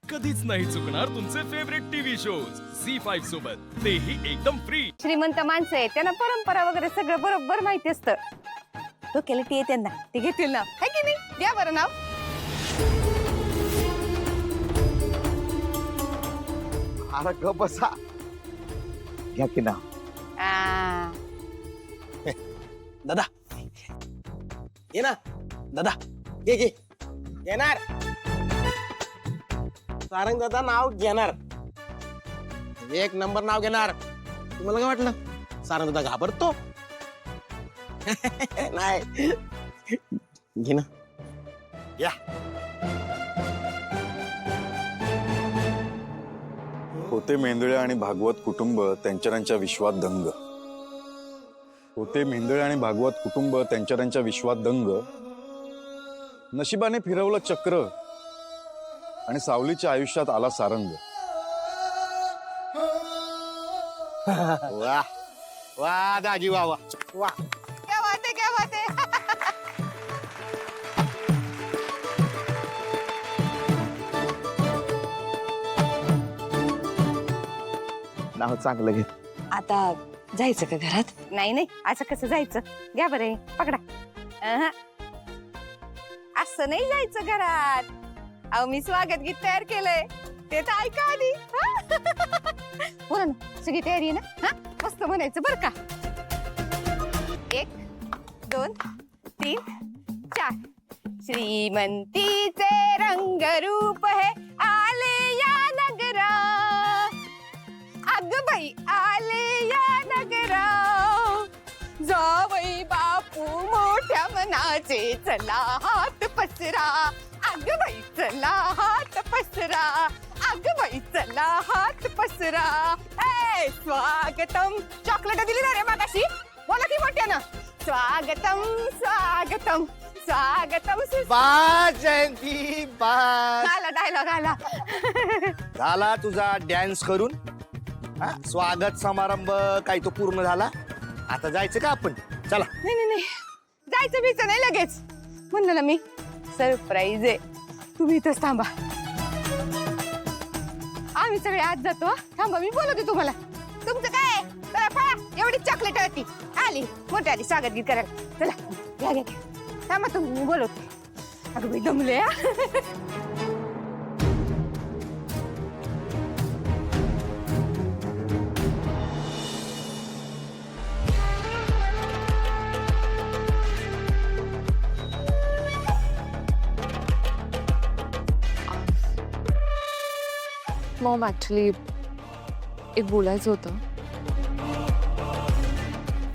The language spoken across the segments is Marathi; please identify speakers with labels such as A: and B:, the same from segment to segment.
A: कधीच नाही चुकणार तुमचे फेवरेट टीव्ही शोज झी5 सोबत, तेही एकदम फ्री।
B: श्रीमंत माणसं आहे, त्यांना परंपरा वगैरे सगळं बरोबर माहिती असतं। डोक्याला टी आहे त्यांना, ते घेतील नाव है की नाही? द्या बरं नाव।
C: अरे ग बसा, घ्या की नाव।
D: दादा ये ना, दादा घे घे, घेणार सारंग दादा नाव घेणार, एक नंबर नाव घेणार। तुम्हाला काय वाटलं सारंग दादा घाबरतो? नाही, घे ना, या।
E: होते मेंदळे आणि भागवत कुटुंब त्यांच्या विश्वात दंग। होते मेंदळे आणि भागवत कुटुंब त्यांच्या विश्वात दंग। नशिबाने फिरवलं चक्र आणि सावलीच्या आयुष्यात आला सारंग।
D: वा वा दाजी, वा वा वा,
B: क्या बात है, क्या बात है।
C: नाव चांगलं घे।
B: आता जायचं का घरात? नाही नाही, असं कसं जायचं? घ्या बरं, पकडा। असं नाही जायचं घरात। अहो मी स्वागत गीत तयार केलंय, ते तर ऐका आधी। बोला ना, सगळी तयारी आहे ना? मस्त म्हणायचं बरं का। 1 2 3 4 श्रीमंतीचे रंगरूप है आले या नगरा, अग बाई आले या नगरा, जावई बापू मोठ्या मनाचे, चला हात पसरा, अग बाई चला हात पसरा, अग बाई चला हात पसरा। ए स्वागतम, चॉकलेट दिली ना रे मागाशी, बोला की मोठ्यानं, स्वागतम स्वागतम स्वागतम।
D: बास जयंती बास,
B: आला डायलॉग आला।
D: झाला तुझा डॅन्स करून, स्वागत समारंभ काही तो पूर्ण झाला, आता जायचं का आपण? चला।
B: नाही नाही नाही, जायचं बीचं नाही लगेच, म्हणलं ना मी सरप्राईज आहे, तुम्ही इथंच थांबा। आम्ही सगळे आज जातो, थांबा मी बोलवते तुम्हाला। तुमचं काय आहे? चला पळा, एवढी चॉकलेट होती, आली मोठी आली स्वागत गीत करायला, चला घ्या घ्या घ्या, थांबा तुम्ही, मी बोलवते। अगं बाई दमले।
F: मॉम ऍक्च्युली एक बोलायचं होतं,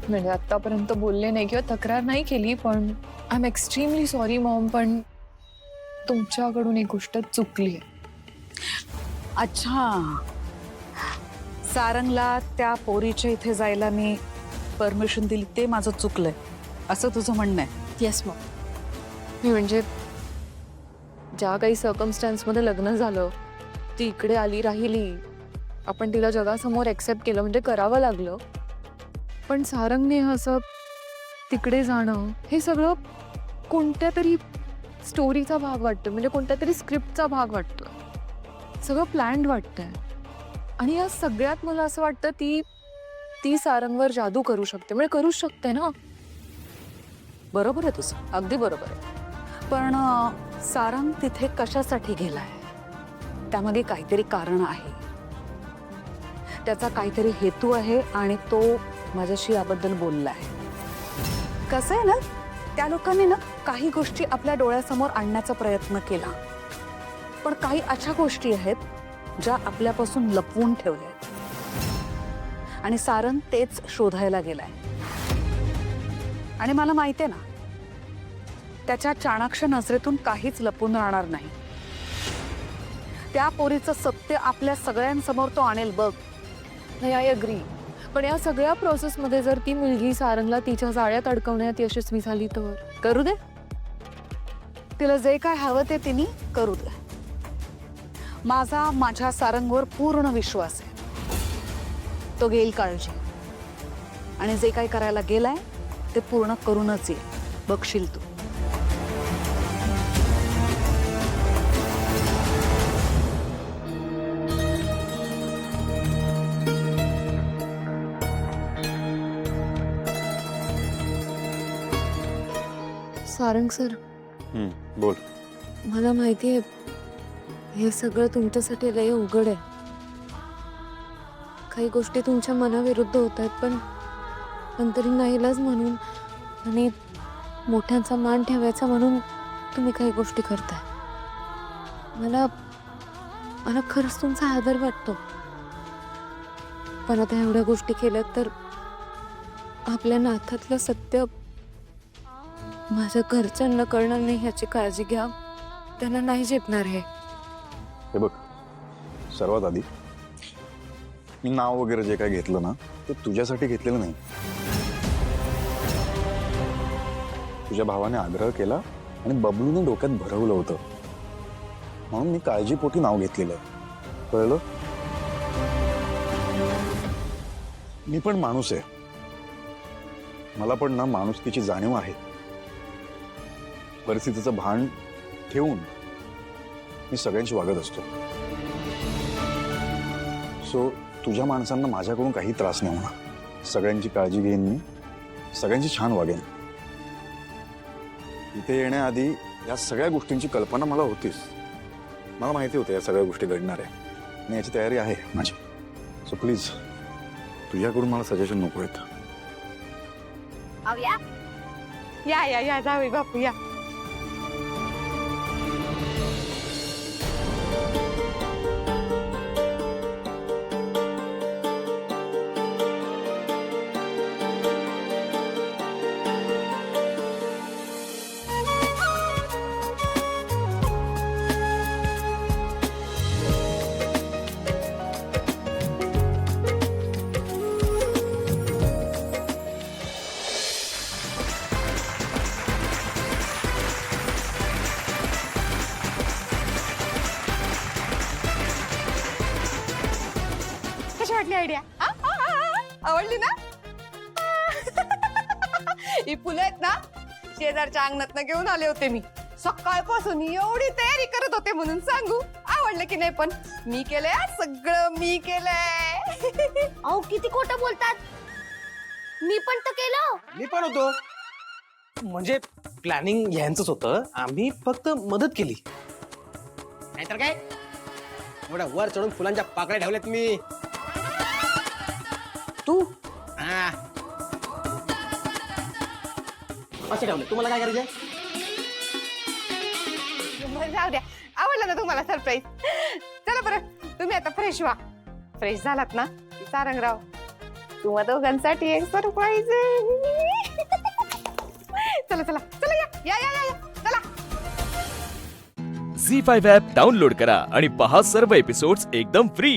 F: म्हणजे आतापर्यंत बोलले नाही किंवा तक्रार नाही केली, पण I am extremely sorry Maugham, पण तुमच्याकडून एक गोष्ट चुकली आहे।
G: अच्छा, सारंगला त्या पोरीच्या इथे जायला मी परमिशन दिली ते माझं चुकलंय असं तुझं म्हणणं आहे?
F: येस मॉम, मी म्हणजे ज्या काही सर्कमस्टन्समध्ये लग्न झालं, ती इकडे आली राहिली, आपण तिला जगासमोर एक्सेप्ट केलं, म्हणजे करावं लागलं, पण सारंगने असं तिकडे जाणं हे सगळं कोणत्या तरी स्टोरीचा भाग वाटतो, म्हणजे कोणत्या तरी स्क्रिप्टचा भाग वाटतो, सगळं प्लॅन्ड वाटतंय। आणि या सगळ्यात मला असं वाटतं ती सारंगवर जादू करू शकते, म्हणजे करूच शकते ना।
G: बरोबर आहे तुझं, अगदी बरोबर आहे, पण सारंग तिथे कशासाठी गेलाय? त्यामागे काहीतरी कारण आहे, त्याचा काहीतरी हेतू आहे आणि तो माझ्याशी याबद्दल बोलला आहे। कसं आहे ना, त्या लोकांनी ना काही गोष्टी आपल्या डोळ्यासमोर आणण्याचा प्रयत्न केला, पण काही अशा गोष्टी आहेत ज्या आपल्यापासून लपवून ठेवल्या आहेत, आणि सारंग तेच शोधायला गेलाय। आणि मला माहिती आहे ना, त्याच्या चाणाक्ष नजरेतून काहीच लपून राहणार नाही। त्या पोरीचं सत्य आपल्या सगळ्यांसमोर तो आणेल बघ।
F: नाही, आय अग्री, पण या सगळ्या प्रोसेसमध्ये जर ती मुलगी सारंगला तिच्या जाळ्यात अडकवण्यात यशस्वी झाली तर?
G: करू दे, तिला जे काय हवं ते तिने करू दे। माझ्या सारंगवर पूर्ण विश्वास आहे, तो घेईल काळजी, आणि जे काही करायला गेलाय ते पूर्ण करूनच येईल, बघशील तू।
F: सारंग सर,
E: बोल.
F: मला माहिती आहे हे सगळं तुमच्यासाठी लय उघड आहे. काही गोष्टी तुमच्या मनाविरुद्ध होत आहेत, पण तरी नाईलाज म्हणून आणि मोठ्यांचा मान ठेवायचा म्हणून तुम्ही काही गोष्टी करताय. मला खरंच तुमचा आदर वाटतो, पण आता एवढ्या गोष्टी केल्या तर आपल्या नात्यातलं सत्य माझ्या घरच्यांना कळणार नाही ह्याची काळजी घ्या. त्यांना नाही झेपणार हे.
E: हे बघ, सर्वात आधी मी नाव वगैरे जे काय घेतलं ना ते तुझ्यासाठी घेतलेलं नाही. तुझ्या भावाने आग्रह केला आणि बबलूने डोक्यात भरवलं होतं म्हणून मी काळजीपोटी नाव घेतलेलं आहे. कळलं? मी पण माणूस आहे, मला पण ना माणुसकीची जाणीव आहे. परिस्थितीचं भान ठेवून मी सगळ्यांशी वागत असतो. सो तुझ्या माणसांना माझ्याकडून काही त्रास नाही होणार. सगळ्यांची काळजी घेईन मी, सगळ्यांची छान वागेन. इथे येण्याआधी या सगळ्या गोष्टींची कल्पना मला होतीच. मला माहिती होतं या सगळ्या गोष्टी घडणार आहे आणि याची तयारी आहे माझी. सो प्लीज तुझ्याकडून मला सजेशन नको आहेत.
B: या या या जावे बापू या. कशी वाटली आयडिया? आवडली ना? ही फुलं आहेत ना शेजारच्या अंगणात घेऊन आले होते मी. सकाळपासून एवढी तयारी करत होते म्हणून सांगू. आवडलं की नाही? पण मी केलंय सगळं, मी केलंय.
H: अहो किती खोटं बोलतात. मी पण तर केलं.
I: मी पण होतो. म्हणजे प्लॅनिंग यांचंच होतं, आम्ही फक्त मदत केली. नाहीतर काय एवढ्या वर चढून फुलांच्या पाकळ्या ठेवल्यात मी. तू असे ठेवले. तुम्हाला काय करायचंय?
B: जाऊ द्या. आवडलं ना तुम्हाला सरप्राईज? चला बरं, तुम्ही आता फ्रेश व्हा. फ्रेश झालात ना सारंगराव, तुम्हा दोघांसाठी एक सरप्राईज आहे. चला चला चला या या या या चला.
A: झी 5 ॲप डाउनलोड करा आणि पहा सर्व एपिसोड्स एकदम फ्री.